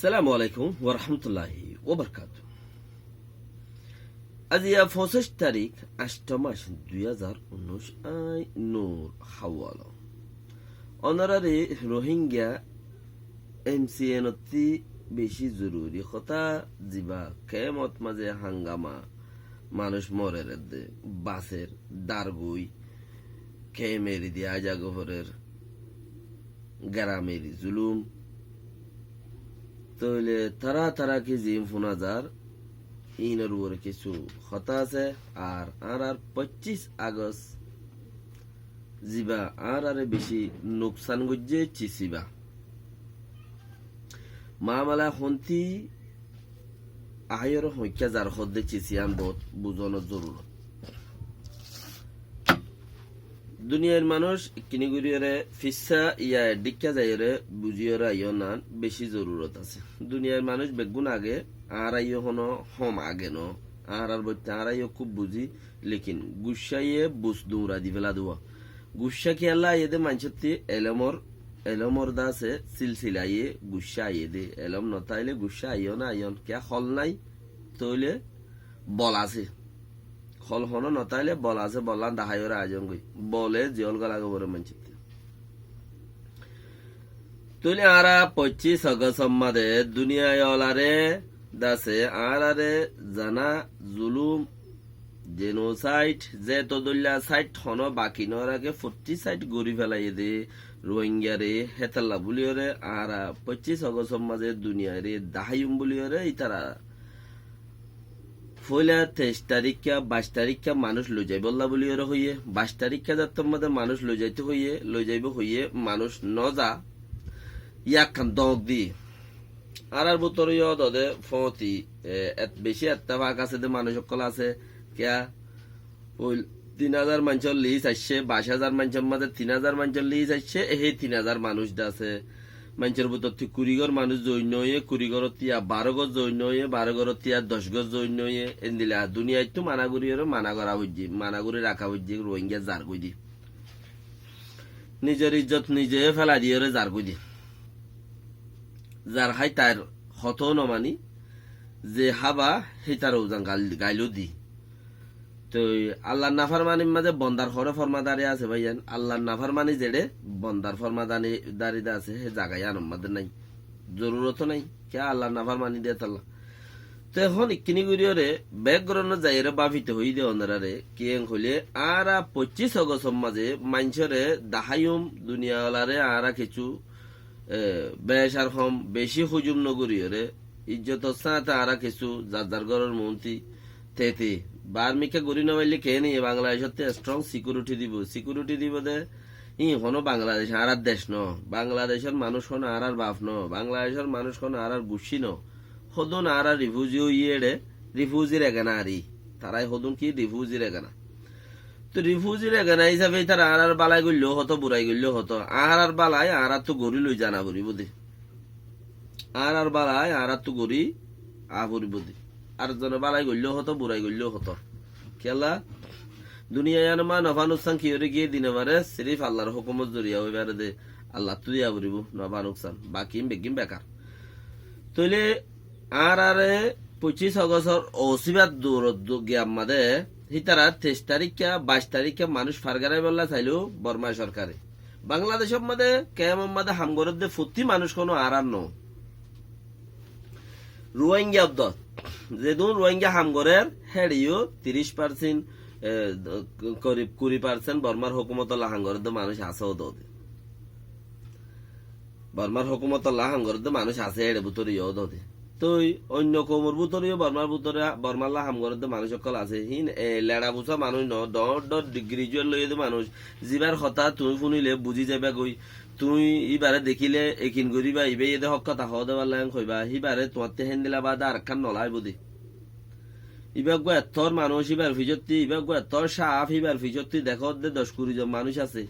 সালামু আলাইকুম ওরহমতুল্লাহি ওবরকাত। আজি 25 তারিখ 8 মাস 2019 আই নূর হাওয়াল অনারারে রোহিঙ্গা এমসিএন অতি বেশি জরুরি কথা জিবা কেমত মাঝে হাঙ্গামা মানুষ মরে রে বাসের দারগুই কে মেরি দিয়া জাগহরের গ্রামের জুলুম তাহলে তারা কি জিম ফোনাজার ইনের উপরে কিছু কথা আছে আর 25 আগস্ট জিবা আর বেশি নোকসান গজ্জে চিসিবা মামালা হন্তি আহায়র হইকা যার হদ্দে চিসিয়ান বোধ বুঝানোর জরুরত। দুনিয়ার মানুষ কিনিগুড়িয়রে ফিসা ইয়া ডিক্কা যাইরে বুঝিয়রে আইয় নান বেশি জরুরত আছে। দুনিয়ার মানুষ বেগুন আগে আর আইয় হনো হম আগে ন আর বলতে আর আইয় খুব বুঝি লেকিন গুসাইয়ে বুঝ দৌড়া দি ফেলা দেওয়া গুসা কি আল্লাহ এদে মানসতি এলমর দাসে সিলসিলা ইয়ে গুসা আইয়ে দে এলম নতাইলে গুসা আইয় না আইয়ন কে হল নাই তইলে বল আছে হল হনো নতাইলে বল আছে বললান দাহাইর আয়োজন গই বলে জিয়ল গলাগে বড় মানচিতে তুলে আরা 25 আগস্ট সম্মাদে দুনিয়ায় অলারে দাসে আরারে জানা জুলুম জেনোসাইড যে তদুল্লা সাইট হনো বাকি নরাকে 40 সাইট গরি ফেলাই দে রোহিঙ্গারে হেতাল্লা বলিওরে আরা 25 আগস্ট সম্মাদে দুনিয়ারে দাহাইম বলিওরে ইতারা ফলে 23 তারিখা 22 তারিখা মানুষ লই যাইব আল্লাহ বলি ওরা হইয়ে 22 তারিখা যাত্রার মধ্যে মানুষ লই যাইতে হইয়ে লই যাইব হইয়ে মানুষ নজা ইয়াখান দগ দি আর বতর দে ফতি বেশি একটা ভাগ আছে দে মানুষ সকল আছে কেয়া ওই 3000 মানুষের লিজ আসছে 22,000 মানুষের মধ্যে 3000 মানুষের লিজ আসছে এই 3000 মানুষ আছে মানুষের ভিতর কুড়িগর মানুষ জৈন হয়ে কুড়িগর তিয়া 12 গজ জৈন হয়ে 12 গর তিয়া 10 গজ জৈন হয়ে এন্দিলা দুনিয়ায় তো মানাগুড়ি মানা করা হইজি মানাগুড়ি রাখা হইজি রোহিঙ্গা জার কই দি নিজের ইজ্জত নিজে ফেলা দিয়ে জার কই দি যার হাই তার হত নমানি যে হাবা সেই তার ওজান গাইলো দি তো আল্লাহ নাফারমানির মাঝে বন্দার হরে ফরমাদারি আছে ভাইয়ান আল্লাহ নাফারমানি যেড়ে বন্দার ফরমাদানি দারিদা আছে হে জায়গায় আনমাদের নাই জরুরত নাই কে আল্লাহ নাফারমানি দিয়ে তাল্লা তো এখন ইকিনি গুড়িয়রে ব্যাকগ্রাউন্ড যাইরে বাফিতে হই দে অন্ধারে কিয়েং হইলে আরা 25 আগস্ট মাঝে মানুষরে দাহাইম দুনিয়াওয়ালারে আরা কিছু বেশার হম বেশি হুজুম নগরীয়রে ইজ্জত সাথে আরা কিছু যার ঘরের মন্ত্রী তেতে বার্মিকে গড়ি নবাইলে কে নিয়ে বাংলাদেশতে স্ট্রং সিকিউরিটি দিব দে ই হনো বাংলাদেশ আর দেশ ন বাংলাদেশের মানুষ হন আর বাপ ন বাংলাদেশের মানুষ হন আর গুছি ন হদুন আর রিফিউজিও ইয়েড়ে রিফিউজির এগানা আরি তারাই হদুন কি রিফিউজির এগানা তো রিফিউজির এগানা হিসাবে তারা আর বালাই গড়লেও হতো বুড়াই গড়লেও হতো আর বালাই আর তো গড়ি লই জানা বলি বুঝি আর বালাই আর তো গড়ি আবরি বুঝি আর জন বালাই গড়লেও হতো বুড়াই গড়লেও হতো খেলা দুনিয়ায় মা নফা নুকসান কিয়রে গিয়ে দিনে মারে সিরিফ আল্লাহর হুকুমত জরিয়া হইবারে দে আল্লাহ তুই আবরিব নফা নুকসান বাকি বেগিম বেকার তইলে আর 25 আগস্টর অসিবাদ দূরত গিয়া মাদে হিতারা 23 তারিখা 22 তারিখা মানুষ ফারগারাই বললা চাইলো বর্মা সরকারে বাংলাদেশের মধ্যে কেমন মাদে হামগরত দে ফুটি মানুষ কোনো আর ন রোহিঙ্গা অব্দ যেদুন রোহিঙ্গা হামগরের হেড়িও 30% করিব 20% বর্মার হুকুমত হাঙ্গরদ মানুষ আছে দে বর্মার হুকুমত হাঙ্গরদ মানুষ আছে হেড়ে বুতরিও দে তুই অন্য কোমর বুতরিও বর্মার বুতরে বর্মার হামগরদ মানুষ সকল আছে হিন লেড়া বুঝা মানুষ ন গ্রাজুয়েট লই মানুষ যিবার কথা তুমি শুনিলে বুঝি যাবে গই তুই ইবারে দেখিলে একিন গরিবা ইবে এদে হক কথা হওয়া দেওয়ার লাগে কইবা হিবারে তোমার হেন দিলা বাদ আর খান নলাই বুঝি ইবাগ এতর মানুষ ইবার ফিজত্তি ইবাগ এতর সাফ ইবার ফিজত্তি দেখো 10-20 জন মানুষ আছে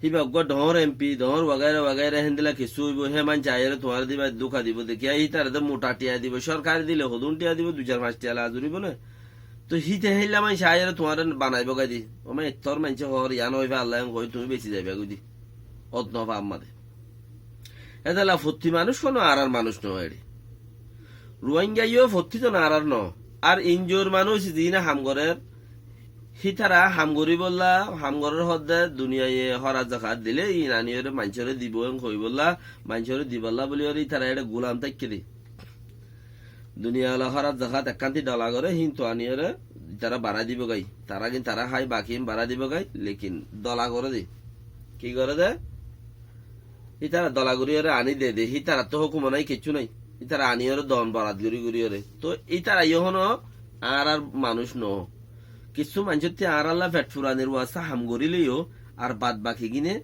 ইবাগ ডর এমপি ডর ওয়াগাইরা হেন্দিলা কিছু হেমান চাইরে তোমার দিবা দুঃখা দিব দেখিয়া ই তার মোটা টিয়া দিব সরকার দিলে হদুন টিয়া দিব 2-4-5 টিয়া লাজুরিব না তো হিতে হেলা মান চাইরে তোমার বানাইব গাই দি ওমা এতর মানছে হর ইয়ান হইবা আল্লাহ কই তুমি বেশি যাইবা গুদি অত নবা আমাদের এদালা ফত্তি মানুষ কোনো আর মানুষ নয় রোহিঙ্গাইও ফত্তি তো না আর ন আর ইনজোর মানুষ যি না হামগরের হিতারা হামগরি বললা হামগরের হদ্দে দুনিয়ায় হরা জাকাত দিলে ই নানিয়র মানুষরে দিব হই বললা মানুষরে দিবল্লা বলি ওর ইতারা এটা গোলাম থাকি দি দুনিয়া হরা জাকাত একান্তি ডলা করে হিন্তু আনিয়রে তারা বাড়া দিব গাই তারা কিন্তু তারা হাই বাকি বাড়া দিব গাই লেকিন দলা করে দি কি করে দে ইতারা দলা গুড়িয়রে আনি দে দে হিতারা তো হুকুম নাই কিছু নাই ইতারা আনিয়রে দন বরাত গুড়ি গুড়িয়রে তো ইতারা ইহনো আর মানুষ ন কিছু মানুষের আর আল্লাহ পেট ফুরানের ওয়াস্তা হাম গরিলেও আর বাদ বাকি কিনে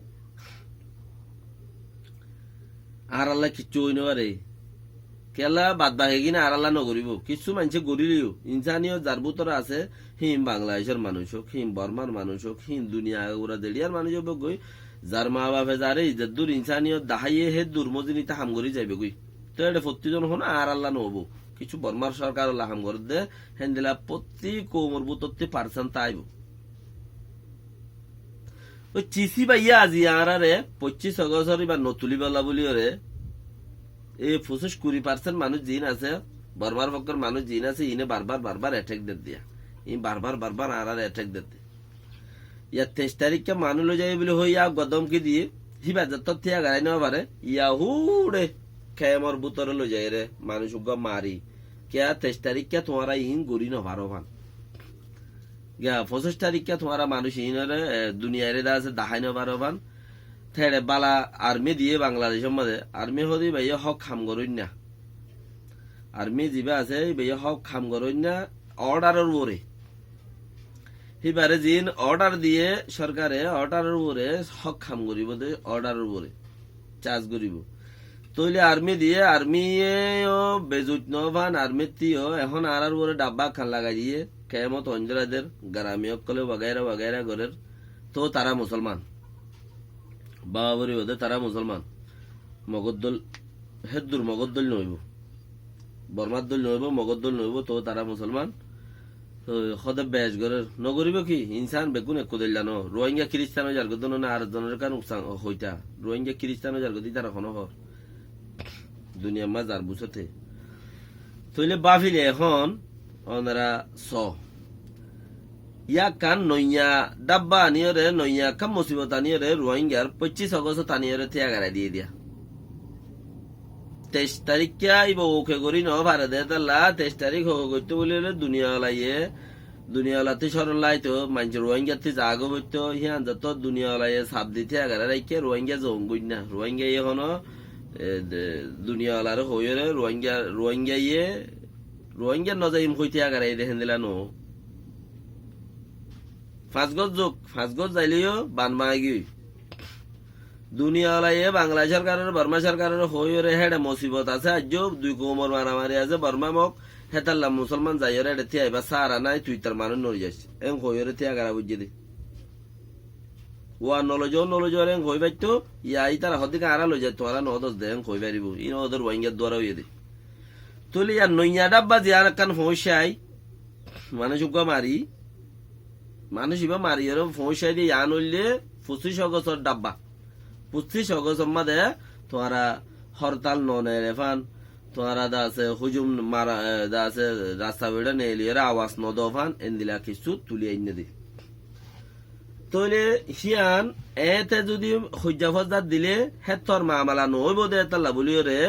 আর আল্লাহ কিচ্ছু হইন পারে কেলা বাদ বাকি কিনে আর আল্লাহ নগরিব কিছু মানুষে গরিলেও ইনসানিও যার ভিতরে আছে হিম বাংলাদেশের মানুষ হোক হিম বর্মার মানুষ হোক হিম দুনিয়া ওরা দেড়িয়ার মানুষ হোক গই যার মা বাপে যারে ইজ্জতদুর ইনসানিও দাহাইয়ে হে দুর্মজিনিতে হাম গরি যাইবে গই তো এটা প্রতিজন হন আর আল্লাহ নবো কিছু বর্মার সরকার হাম করে দে হেন্দিলা প্রতি কোমর বুতত্তি পার্সেন্ট তাইব ওই চিসি বাইয়া আজি আরে 25 অগস্ট বা নতুলি বেলা বলি ওরে এই 25-20% মানুষ জিন আছে বর্মার পক্ষের মানুষ জিন আছে ইনে বারবার অ্যাটাক দে দিয়া ই বারবার আর অ্যাটাক দে ইয়া 23 তারিখকে মানুষ যাই বলে হইয়া গদম কি দিয়ে হিবা যত থিয়া গাড়াই নেওয়া পারে ইয়া হুড়ে খেমর বুতরে লো যাই রে মানুষ মারি क्या 23 तारीख क्या तुम्हारा इन गोरी न भारो भान क्या 25 तारीख क्या तुम्हारा मानुष इन रे दुनिया रे दास दाहाई न भारो भान थेड़े बाला आर्मी दिए बांग्लादेश मधे आर्मी होदी भैया हक खाम करुन ना आर्मी जीबे আছে भैया हक खाम करुन ना অর্ডারের উপরে হিবারে জিন অর্ডার দিয়ে সরকারে অর্ডারের উপরে হক খাম করিব দে অর্ডারের উপরে চার্জ করিব তৈলে আর্মি দিয়ে আর্মিও বেজুত নভান আর্মি তিও এখন আর উপরে ডাব্বা খান লাগাই দিয়ে কেমত অঞ্জরাদের গ্রামী অকলে বাগাইরা ঘরের তো তারা মুসলমান বাবাবরি ওদের তারা মুসলমান মগদ্দল হেদ্দুর মগদ্দল নইব বর্মার দল নইব মগদ্দল নইব তো তারা মুসলমান তো সদে বেশ ঘরের নগরিব কি ইনসান বেগুন একু দিল জানো রোহিঙ্গা খ্রিস্টানো যার গদ না আর জনের কারণ হইতা রোহিঙ্গা খ্রিস্টানো যার গদি তারা কোনো হর দুনিয়া মাজার বুঝতে তইলে বাফিলে এখন ওনারা স ইয়া কান নইয়া ডাব্বা আনিয়রে নইয়া কাম মুসিবত আনিয়রে রোহিঙ্গার 25 অগস্ট আনিয়রে থিয়া গাড়া দিয়ে দিয়া 23 তারিখ কে ইব ওকে করি ন ভারে দে তাল্লা 23 তারিখ হোক করতে বলে দুনিয়াওয়ালাতে সরল লাইতো মানুষ রোহিঙ্গাতে জাগো বইতো হিয়ান যত দুনিয়াওয়ালায় সাপ দিতে গাড়া রাইকে রোহিঙ্গা জঙ্গুই না রোহিঙ্গা এখনো দুনিয়াওয়ালার হইরে রোহিঙ্গা নজাইম হইতে আগারে দেখেন দিলা নো 5 গজ যাইলেও বানমাগি দুনিয়াওয়ালায় বাংলাদেশ সরকারের বর্মা সরকারের হইরে হেডে মুসিবত আছে আজ 2 কোমর মারামারি আছে বর্মা মক হেতাল্লা মুসলমান যাইরে হেডে থিয়া বা সারা নাই তুই তার মানুষ নড়ি যাচ্ছে এং হইরে থিয়া গারা বুঝি দি ওয়া নলজ রেং হই বাইতো ইয়া ইতারা হদিকে আরা লই যায় তোরা নদস দেন কই পারিব ই নদর ওয়াইঙ্গা দ্বারা হই দে তুলি ইয়া নইয়া ডাব্বা জিয়ার কান ফোঁসাই মানুষ উগা মানুষ ইবা মারি এর ফোঁসাই দিয়ে ইয়ান হইলে 25 অগস্ট ডাব্বা 25 অগস্ট মাদে তোরা হরতাল ননে রেফান তোরা দাসে হুজুম মারা দাসে রাস্তা বেড়া নেলিয়ের আওয়াজ নদফান এন্দিলা কিছু তুলি আইনে দি তইলে হিয়ান এতে যদি হজ্জা ফজ্জা দিলে হেতর মামলা নইব দে তাল্লা বলিওরে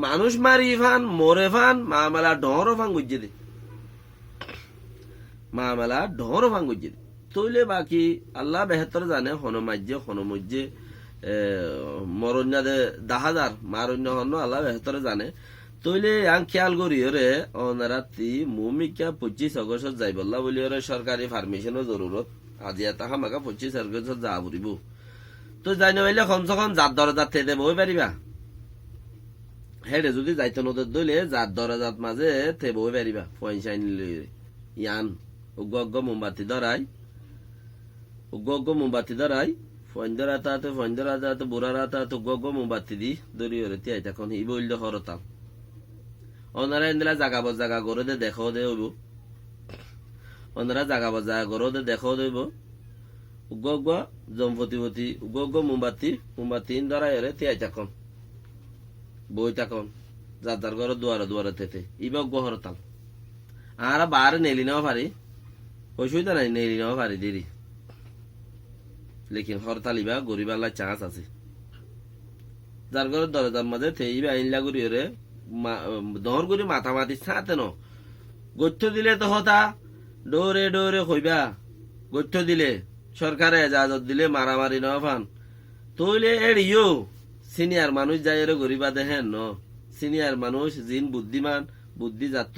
মানুষ মারি ফান মরে ফান মামলা ডর ফান গুজে দে মামলা ডর ফান গুজে দে তইলে বাকি আল্লাহ বেহতর জানে হনমজ্জে মরণ্যা দে 10,000 মারণ্য হন আল্লাহ বেহতর জানে তইলে আং খেয়াল করি ওরে অনারাতি মুমিকা 25 অগস্ট যাইবল্লা বলিওরে সরকারি পারমিশনের জরুরত আজি এটা হামাকা 25 অগস্ট যা বুড়িব তো যাই নইলে কমসে কম যার দরজাত থেকে বই পারিবা হেডে যদি যাইতে নদর দইলে যার দরজাত মাঝে তে বই পারিবা পয়সা নিলে ইয়ান উগ্গ মোমবাতি ধরাই ফন্দরাতে বুড়ারাতে উগ্গ মোমবাতি দি দরি হরে তিয়াই তখন ই বইল হরতাল ওনারা এন্দিলা জাগা করে দে দেখো দে হইব ওনারা জাগা বাজা করে দে দেখো দেব উগ্গ জম্পতিপতি উগ্গ মোমবাতি ধরাই হরে তিয়াই তখন বই তখন যার ঘর দুয়ারে দুয়ারে তেতে ইবা হরতাল আর বারে নেলি নেওয়া পারি অসুবিধা নাই নেলি নেওয়া পারি দেরি লেকিন হরতাল ইবা গরিব আল্লাহ চান্স আছে যার ঘরের দরজার মাঝে ইবা আইনলা করি রে দহর করি মাতামাতি সাথে ন গথ্য দিলে তো হতা ডোরে ডোরে কইবা গথ্য দিলে সরকারে এজাজত দিলে মারামারি ন ফান তইলে এড়িও সিনিয়র মানুষ যাই রে গরিবা দেখেন ন সিনিয়র মানুষ জিন বুদ্ধিমান বুদ্ধি জাত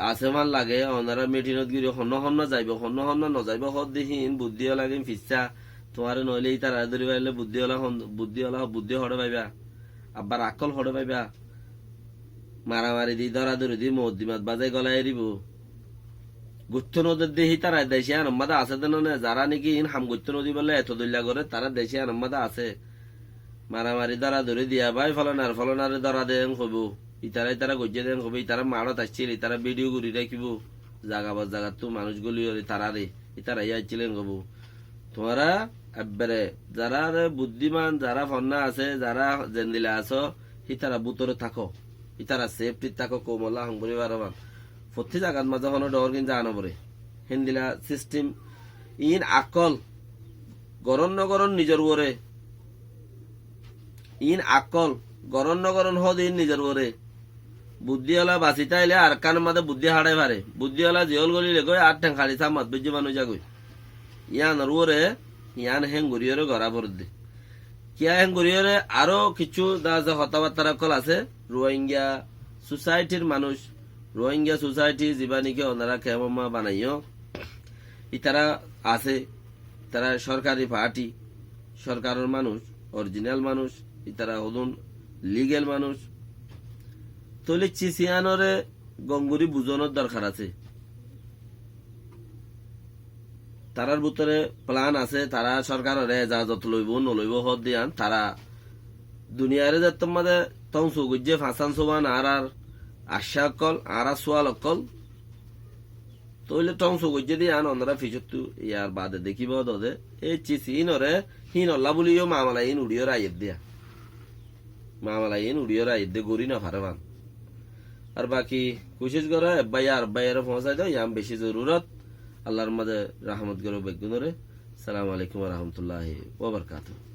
আছে মান লাগে ওনারা মিটিনত গিয়ে হন্য হন্য যাইব হন্য হন্য নযাইব হদ দিহীন বুদ্ধিও লাগে ফিসা তোমার নইলে তারা ধরি পাইলে বুদ্ধি হড়ে পাইবা আবার আকল হড়ে পাইবা মারামারি দি ধরা ধরি দি মদ্দিমাত বাজাই গলা এরিব গুত্ত নদীর দেহি তারা দেশে আনম্মাদা আছে দেন যারা নাকি হাম গুত্ত নদী বলে এত দল্যা করে তারা দেশে আনম্মাদা আছে মারামারি ধরা ধরে দিয়া ভাই ফলনার ধরা দেন হব ইতারা গজ্জে দেন হবো ইতারা মারত আসছিল ইতারা ভিডিও ঘুরি রাখিব জাগাবার জাগাত তো মানুষগুলি তারারে ইতারা আইছিলেন হবো তোমরা একবারে যারা বুদ্ধিমান যারা ফন্না আছে যারা জেন্দিলা আছো ইতারা বুতরে থাকো ইতারা সেফটি থাকো কোমলা হংবরি বারবার প্রতি জায়গার মাঝে হনো ডর কিন্তু জানো পরে হিন্দিলা সিস্টেম ইন আকল গরণ নগরণ নিজের ওরে ইন আকল গরণ নগরণ হদ ইন নিজের ওরে বুদ্ধিওয়ালা বাঁচিতে আইলে আর কানের মাঝে বুদ্ধি হাড়াই পারে বুদ্ধিওয়ালা জিহল গলিলে গই আর ঠেং খালি থামাত বুঝি মানুষ যাগই ইয়ান ওরে ইয়ান হেং গড়িয়রে গড়া ভর দে কিয়া হেং গড়িয়রে আরো কিছু কথাবার্তা কল আছে রোহিঙ্গা সোসাইটির মানুষ রোহিঙ্গা সোসাইটি যিবা নাকি ওনারা কেমা বানাইও ইতারা আছে তারা সরকারি পার্টি সরকারের মানুষ অরিজিনাল মানুষ ইতারা হদুন লিগেল মানুষ তলে চিসিয়ানরে গঙ্গুরি বুঝানোর দরকার আছে তারার ভিতরে প্লান আছে তারা সরকারের এজাজত লইব নলইব হদ দিয়ান তারা দুনিয়ারে যে তোমাদের তং সুগুজে ফাঁসান সোবান আর আশা অকল আর সোয়াল অকল তইলে টং সুগুজে দিয়ে আন অন্যরা ফিচতু ইয়ার বাদে দেখিব দে এই চিসিনরে হিন অল্লা বলিও মামলাইন উড়িও রাইত দিয়া মামলাইন উড়িও রাইত দে গরি না ফারবান আর বাকি কোশিশ করে বাইয়ার পৌঁছাই দাও ইয়াম বেশি জরুরত আল্লাহর মাঝে রহমত করো বেগুনরে সালাম আলাইকুম রহমতুল্লাহ ওয়া বারাকাতুহু।